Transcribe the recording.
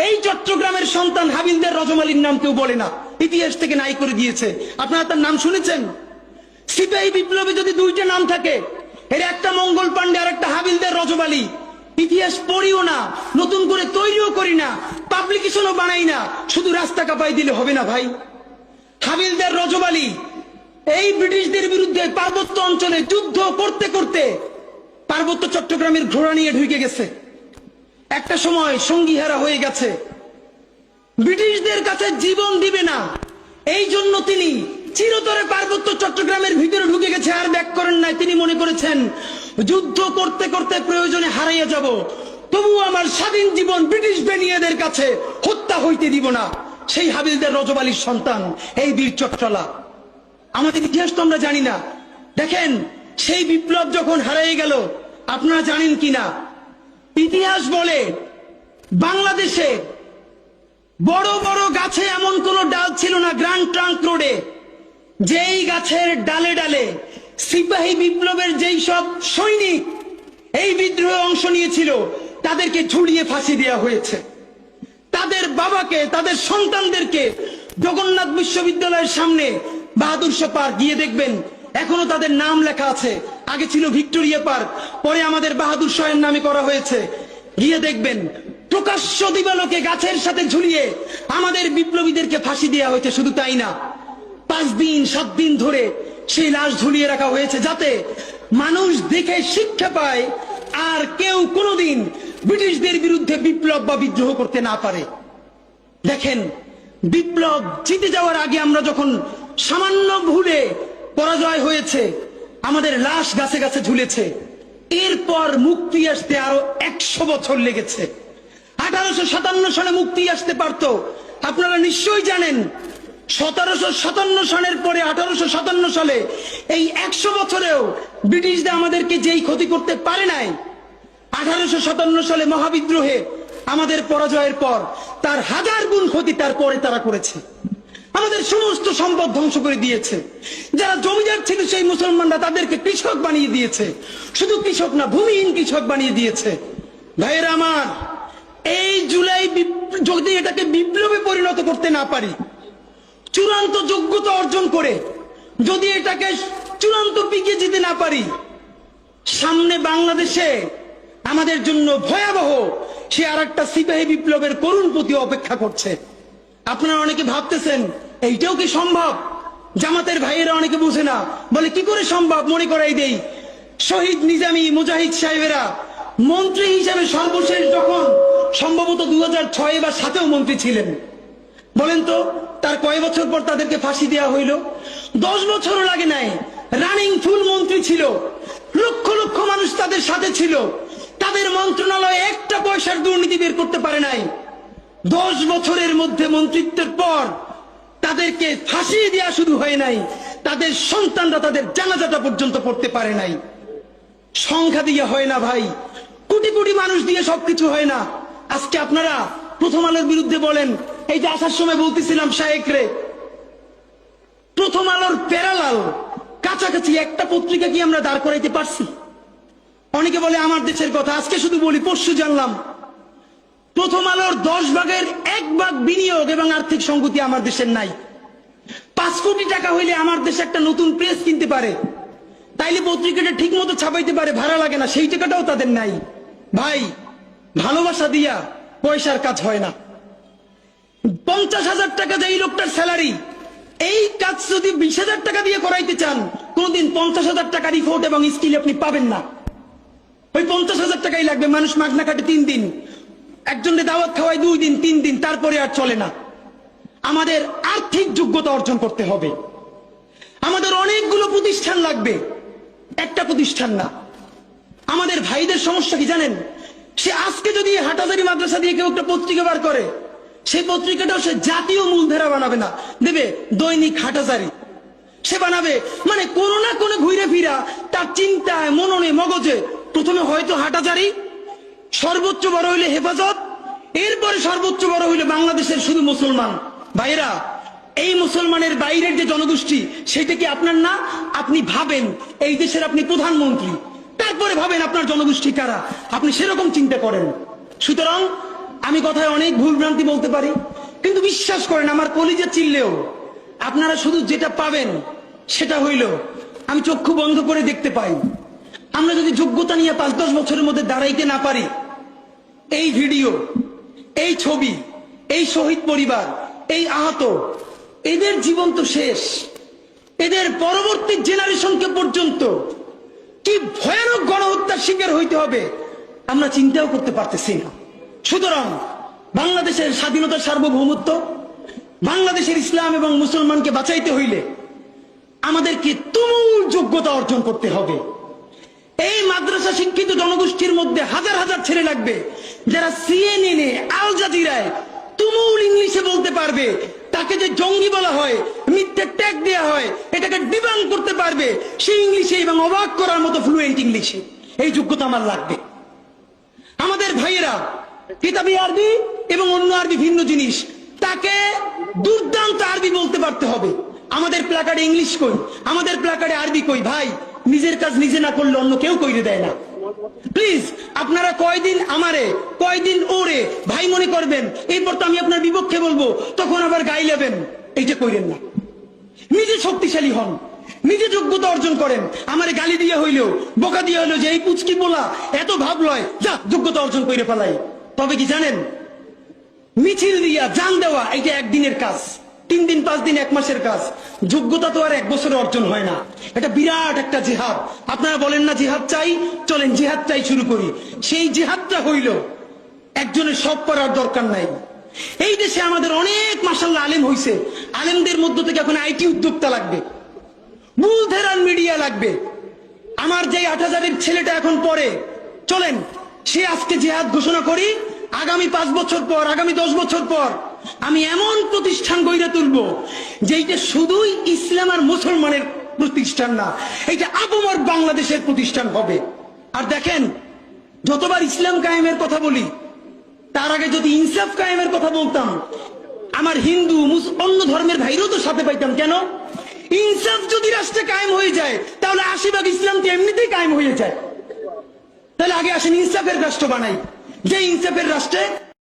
এই চট্টগ্রামের সন্তান হাবিলদার রজমালির নাম কেউ বলে না, ইতিহাস থেকে নাই করে দিয়েছে। আপনারা তার নাম শুনেছেন? সিপাহী বিপ্লবে যদি দুইটা নাম থাকে, এর একটা মঙ্গল পান্ডে আর একটা হাবিলদার রজমালি, ইতিহাস পড়িও না, নতুন করে তৈরিও করি না, পাবলিকেশনও বানাই না, শুধু রাস্তা কাঁপাই দিলে হবে না ভাই। হাবিলদার রজমালি এই ব্রিটিশদের বিরুদ্ধে পার্বত্য অঞ্চলে যুদ্ধ করতে করতে পার্বত্য চট্টগ্রামের ঘোড়া নিয়ে ঢুকে গেছে। একটা সময় সঙ্গীহারা হয়ে গেছে, ব্রিটিশদের কাছে জীবন দিবে না, এই জন্য তিনি চিরতরে পার্বত্য চট্টগ্রামের ভিতরে ঢুকে গেছে, আর ব্যাক করেন নাই। তিনি মনে করেছেন যুদ্ধ করতে করতে প্রয়োজনে হারাইয়া যাব, তবুও আমার স্বাধীন জীবন ব্রিটিশ বেনিয়াদের কাছে হত্যা হইতে দিব না। সেই হাবিলদার রজমালির সন্তান এই বীর চট্টলা। আমাদের ইতিহাস তো আমরা জানি না। দেখেন, সেই বিপ্লব যখন হারিয়ে গেল, আপনারা জানেন কিনা, ইতিহাস বলে বাংলাদেশে বড় বড় গাছে এমন কোন ডাল ছিল না গ্র্যান্ড ট্রাঙ্ক রোডে, যেই গাছের ডালে ডালে সিপাহী বিপ্লবের যেই সব সৈনিক এই বিদ্রোহে অংশ নিয়েছিল তাদেরকে ঝুলিয়ে ফাঁসি দেওয়া হয়েছে। তাদের বাবাকে, তাদের সন্তানদেরকে জগন্নাথ বিশ্ববিদ্যালয়ের সামনে বাহাদুর শাহ পার্ক গিয়ে দেখবেন, এখনো তাদের নাম লেখা আছে। আগে ছিল ভিক্টোরিয়া পার্ক, পরে আমাদের বাহাদুর শাহের নামে করা হয়েছে। গিয়ে দেখবেন প্রকাশ্য দিবালোকে গাছের সাথে ঝুলিয়ে আমাদের বিপ্লবীদেরকে ফাঁসি দেওয়া হয়েছে। শুধু তাই না, 5 দিন 7 দিন ধরে সেই লাশ ঝুলিয়ে রাখা হয়েছে, যাতে মানুষ দেখে শিক্ষা পায় আর কেউ কোনোদিন ব্রিটিশদের বিরুদ্ধে বিপ্লব বা বিদ্রোহ করতে না পারে। দেখেন, বিপ্লব জিতে যাওয়ার আগে আমরা যখন সামান্য ভুলে পরাজয় হয়েছে, আমাদের লাশ গাছে গাছে ঝুলেছে। এরপর মুক্তি আসতে আরো 100 বছর লেগেছে। 1857 সালে মুক্তি আসতে পারত। আপনারা নিশ্চয়ই জানেন 1757 সালের পরে 1857 সালে এই 100 বছরেও ব্রিটিশরা আমাদেরকে যেই ক্ষতি করতে পারে নাই, 1857 সালে মহাবিদ্রোহে আমাদের পরাজয়ের পর তার 1000 গুণ ক্ষতি তারপরে তারা করেছে। আমাদের সমস্ত সম্পদ ধ্বংস করে দিয়েছে। যারা জমিদার ছিল সেই মুসলমানরা তাদেরকে কৃষক বানিয়ে দিয়েছে। শুধু কৃষক না, ভূমিহীন কৃষক বানিয়ে দিয়েছে। ভাইয়েরা আমার, এই জুলাই যদি এটাকে বিপ্লবে পরিণত করতে না পারি, চূড়ান্ত যোগ্যতা অর্জন করে যদি এটাকে চূড়ান্ত পিকে যেতে না পারি, সামনে বাংলাদেশে আমাদের জন্য ভয়াবহ সে আর একটা সিপাহী বিপ্লবের করুণ প্রতি অপেক্ষা করছে। আপনারা অনেকে ভাবতেছেন এইটাও কি সম্ভব? জামাতের ভাইয়েরা অনেকে বুঝে না, বলে কি করে সম্ভব? মনে করাই দেই, শহীদ নিজামী মুজাহিদ সাহেবেরা মন্ত্রী হিসেবে সর্বশেষ যখন সম্ভবত 2006 বা 2007 মন্ত্রী ছিলেন, বলেন তো তার কয় বছর পর তাদেরকে ফাঁসি দেওয়া হইল? 10 বছরও লাগে নাই। রানিং ফুল মন্ত্রী ছিল, লক্ষ লক্ষ মানুষ তাদের সাথে ছিল, তাদের মন্ত্রণালয়ে একটা পয়সার দুর্নীতি বের করতে পারে নাই। 10 বছরের মধ্যে মন্ত্রিত্বের পর তাদেরকে ফাঁসি দেওয়া শুধু হয় নাই, তাদের সন্তানরা তাদের জানাজাটা পর্যন্ত পড়তে পারে নাই। সংখ্যা দিয়ে হয় না ভাই, কোটি কোটি মানুষ দিয়ে সবকিছু হয় না। আজকে আপনারা প্রথম আলোর বিরুদ্ধে বলেন, এই যে আসার সময় বলতেছিলাম শায়েকরে, প্রথম আলোর প্যারালাল কাছাকাছি একটা পত্রিকা কি আমরা দাঁড় করাইতে পারছি? অনেকে বলে আমার দেশের কথা, আজকে শুধু বলি, পরশু জানলাম প্রথম আলোর 10 ভাগের 1 ভাগ বিনিয়োগ এবং আর্থিক সংগতি আমার দেশের নাই। 5 কোটি টাকা হইলে আমার দেশে একটা নতুন প্রেস কিনতে পারে, তাইলে পত্রিকাটা ঠিক মতো ছাপাইতে পারে, ভাড়া লাগে না, সেই টাকাটাও তাদের নাই। ভাই, ভালোবাসা দিয়া পয়সার কাজ হয় না। 50,000 টাকা যে এই লোকটার স্যালারি, এই কাজ যদি 20,000 টাকা দিয়ে করাইতে চান, কোনদিন 50,000 টাকা রিপোর্ট এবং স্কিল আপনি পাবেন না। ওই 50,000 টাকাই লাগবে। মানুষ মাগনা কাটে 3 দিন, একজনকে দাওয়াত খাওয়ায় 2 দিন 3 দিন, তারপরে আর চলে না। আমাদের আর্থিক যোগ্যতা অর্জন করতে হবে। আমাদের অনেকগুলো প্রতিষ্ঠান লাগবে, একটা প্রতিষ্ঠান না। আমাদের ভাইদের সমস্যা কি জানেন? সে আজকে যদি হাটাজারি মাদ্রাসা দিয়ে কেউ একটা পত্রিকা বার করে, সেই পত্রিকাটাও সে জাতীয় মূলধারা বানাবে না, দেবে দৈনিক হাটাজারি সে বানাবে। মানে কোনো না কোনো ঘুরে ফিরা তার চিন্তায়, মননে, মগজে প্রথমে হয়তো হাটাজারি, সর্বোচ্চ বড় হইলে হেফাজত, এরপরে সর্বোচ্চ বড় হইলে বাংলাদেশের শুধু মুসলমান। ভাইরা, এই মুসলমানের বাইরের যে জনগোষ্ঠী, সেটা কি আপনার না? আপনি ভাবেন এই দেশের আপনি প্রধানমন্ত্রী, তারপরে ভাবেন আপনার জনগোষ্ঠী কারা, আপনি সেরকম চিন্তা করেন। সুতরাং আমি কথায় অনেক ভুলভ্রান্তি বলতে পারি, কিন্তু বিশ্বাস করেন আমার কলিজা চিল্লেও আপনারা শুধু যেটা পাবেন সেটা হইল আমি চক্ষু বন্ধ করে দেখতে পাই। আমরা যদি যোগ্যতা নিয়ে 5-10 বছরের মধ্যে দাঁড়াইতে না পারি, এই ভিডিও, এই ছবি, এই শহীদ পরিবার, এই আহত, এদের জীবন তো শেষ। এদের পরবর্তী জেনারেশনকে পর্যন্ত কি ভয়ানক গণহত্যার শিকার হইতে হবে আমরা চিন্তাও করতে পারতেছি না। সুতরাং বাংলাদেশের স্বাধীনতার সার্বভৌমত্ব, বাংলাদেশের ইসলাম এবং মুসলমানকে বাঁচাইতে হইলে আমাদেরকে তুমুল যোগ্যতা অর্জন করতে হবে। এই মাদ্রাসা শিক্ষিত জনগোষ্ঠীর মধ্যে হাজার হাজার ছেলে লাগবে যারা সিএনএনে, আল জাজিরায় তুমুল ইংলিশে বলতে পারবে। তাকে যে জঙ্গি বলা হয়, মিথ্যে ট্যাগ দেওয়া হয়, এটাকে ডিবাং করতে পারবে সেই ইংলিশে এবং অবাক করার মতো ফ্লুয়েন্ট ইংলিশে। এই যোগ্যতা আমার লাগবে। আমাদের ভাইয়েরা কিতাবি আরবি এবং অন্য আরবি ভিন্ন জিনিস, তাকে দুর্দান্ত আরবি বলতে পারতে হবে। আমাদের প্ল্যাকার্ডে ইংলিশ কই, আমাদের প্ল্যাকার্ডে আরবি কই। ভাই, নিজের কাজ নিজে না করলে অন্য কেউ কইরে দেয় না। প্লিজ আপনারা কয়দিন আমারে, কয়দিন ওরে ভাই মনে করবেন, এরপর তো আমি আপনার বিপক্ষে বলবো, তখন আবার গাই লেবেন, এইটা কইরেন না। নিজে শক্তিশালী হন, নিজে যোগ্যতা অর্জন করেন। আমারে গালি দিয়ে হইলেও, বোকা দিয়ে হইলেও যে এই পুচকি বলা এত ভাব লয়, যা যোগ্যতা অর্জন করে ফেলাই। তবে কি জানেন, মিছিল দিয়া জান দেওয়া এটা একদিনের কাজ, 3 দিন 5 দিন 1 মাসের কাজ। যোগ্যতা তো আর 1 বছরে অর্জন হয় না। এটা বিরাট একটা জিহাদ। আপনারা বলেন না জিহাদ চাই, চলেন জিহাদ চাই শুরু করি। সেই জিহাদটা হইল একজনের সব করার দরকার নাই। এই দেশে আমাদের অনেক মাশাআল্লাহ আলেম হইছে। আলেমদের মধ্য থেকে এখন আইটি উদ্যোক্তা লাগবে, মূলধারার মিডিয়া লাগবে। আমার যে 8000-এর ছেলেটা এখন পড়ে, চলেন সে আজকে জিহাদ ঘোষণা করি। আগামী 5 বছর পর, আগামী 10 বছর পর আমি এমন প্রতিষ্ঠান গড়ে তুলবো যেটা শুধুই ইসলাম আর মুসলমানের প্রতিষ্ঠান না, এটা আপামর বাংলাদেশের প্রতিষ্ঠান হবে। আর দেখেন, যতবার ইসলাম কায়েমের কথা বলি, তার আগে যদি ইনসাফ কায়েমের কথা বলতাম, আমার হিন্দু অন্য ধর্মের ভাইরাও তো সাথে পাইতাম। কেন? ইনসাফ যদি রাষ্ট্রে কায়েম হয়ে যায়, তাহলে 80% ইসলাম তো এমনিতেই কায়েম হয়ে যায়। তাহলে আগে আসেন ইনসাফের রাষ্ট্র বানাই, যে ইনসাফের রাষ্ট্রে